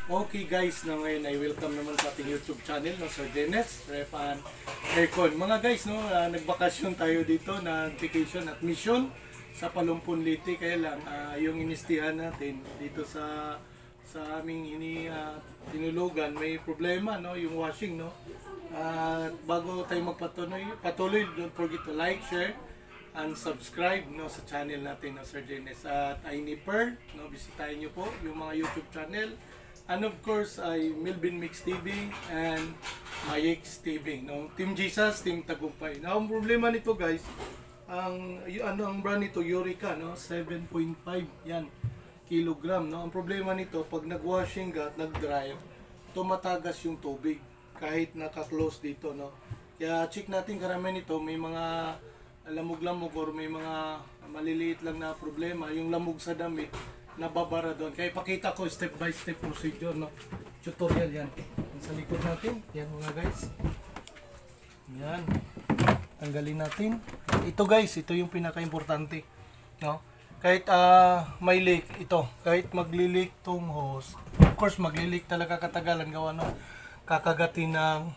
Okay guys, na ngayon ay welcome naman sa ating YouTube channel, no, Sir Dennis, Ref and Aircon. Mga guys, no, nagbakasyon tayo dito na vacation at mission sa Palumpon Leyte. Kaya lang, yung inistihan natin dito sa aming tinulugan, may problema, no, yung washing, no. Bago tayo patuloy, don't forget to like, share, and subscribe, no, sa channel natin, no, Sir Dennis. At Iniper, no, bisitahin nyo po yung mga YouTube channel. And of course, ay Melvin Mix TV and Mayx TV, no? Team Jesus, Team Tagumpay. Now, ang problema nito guys, ang brand nito, Eureka, no? 7.5 yan, kilogram, no? Ang problema nito, pag nag-washing ka at nag-dry, tumatagas yung tubig kahit naka-close dito, no? Kaya check natin karamihan nito, may mga lamog-lamog or may mga maliliit lang na problema, yung lamog sa damit, nababara doon. Kaya ipakita ko step by step procedure, no? Tutorial yan. Sa likod natin, yan mga guys. Yan. Tanggalin natin. Ito guys, ito yung pinaka-importante, no? Kahit may leak, ito. Kahit magli-leak tong hose, of course magli-leak talaga katagalan gawa no kakagatin ng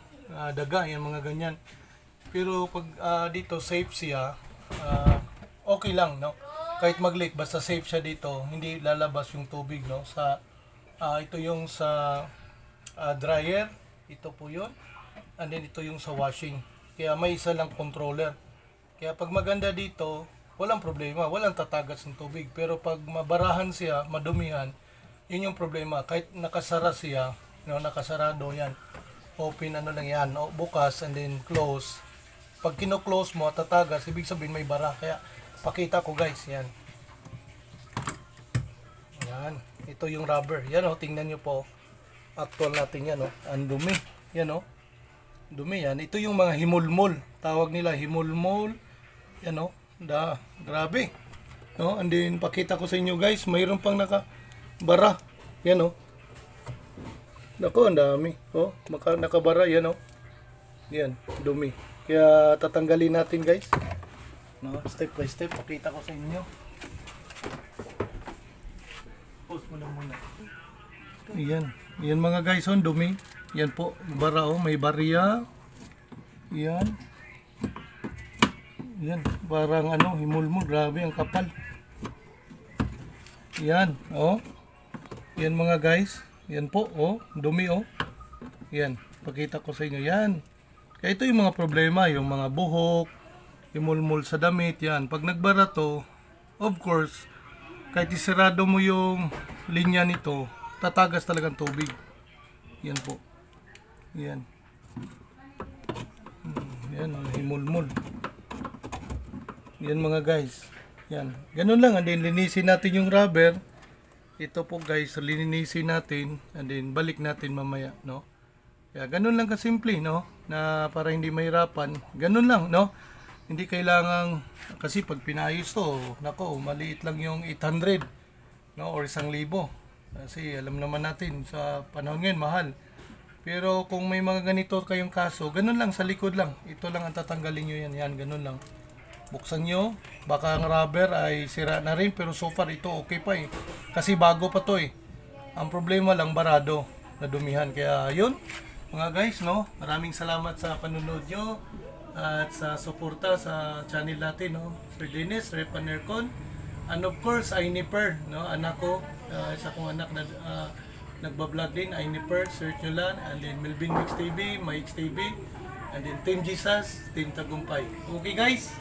daga, yan mga ganyan. Pero pag dito safe siya, okay lang, no? Kahit mag-leak, basta safe siya dito, hindi lalabas yung tubig, no? Ito yung sa dryer, ito po yun, and then ito yung sa washing. Kaya may isa lang controller. Kaya pag maganda dito, walang problema, walang tatagas ng tubig. Pero pag mabarahan siya, madumihan, yun yung problema. Kahit nakasara siya, no, nakasarado yan, open ano lang yan, no? Bukas and then close. Pag kino-close mo, tatagas, ibig sabihin may bara. Kaya pakita ko guys, yan. Yan, ito yung rubber. Yan o, tingnan nyo po. Actual natin yan o, ang dumi. Yan o, dumi yan. Ito yung mga himulmol. Tawag nila himulmol. Yan o, grabe. No? And then, pakita ko sa inyo guys, mayroon pang nakabara. Yan o. Nako, ang dami. O, nakabara, yan o. Yan, dumi. Kaya tatanggalin natin guys. No, step by step, pakita ko sa inyo. Pause mo lang muna. Ayan. Yan mga guys, on dumi. Yan po, bara oh, may barya. Yan. Yan, parang ano, himulmul, grabe ang kapal. Yan, oh. Yan mga guys. Yan po, oh, dumi oh. Yan, pakita ko sa inyo. Yan. Kaya ito yung mga problema, yung mga buhok, imulmul sa damit, yan. Pag nagbara to, of course, kahit isirado mo yung linya nito, tatagas talagang tubig. Yan po. Yan. Yan, imulmul. Yan mga guys. Yan. Ganun lang. And then, linisin natin yung rubber. Ito po guys, linisin natin. And then, balik natin mamaya, no? Kaya, ganun lang kasimple, no? Na para hindi mahirapan. Ganun lang, no? Hindi kailangang, kasi pag pinayos to, nako, maliit lang yung 800, no, or 1,000. Kasi alam naman natin, sa panahon ngayon, mahal. Pero kung may mga ganito kayong kaso, ganun lang, sa likod lang. Ito lang ang tatanggalin nyo yan, ganun lang. Buksan nyo, baka ang rubber ay sira na rin, pero so far ito okay pa eh. Kasi bago pa to eh. Ang problema lang, barado, nadumihan. Kaya yun, mga guys, no, maraming salamat sa panunod nyo. At sa suporta sa channel natin, no, Sir Dennis, Ref and Aircon, and of course Iniper, no, anak ko, isa kong anak na nagbablog din, Iniper, search nyo lang, and then Melvin Mix TV, Mayx TV, and then Team Jesus, Team Tagumpay. Okay guys?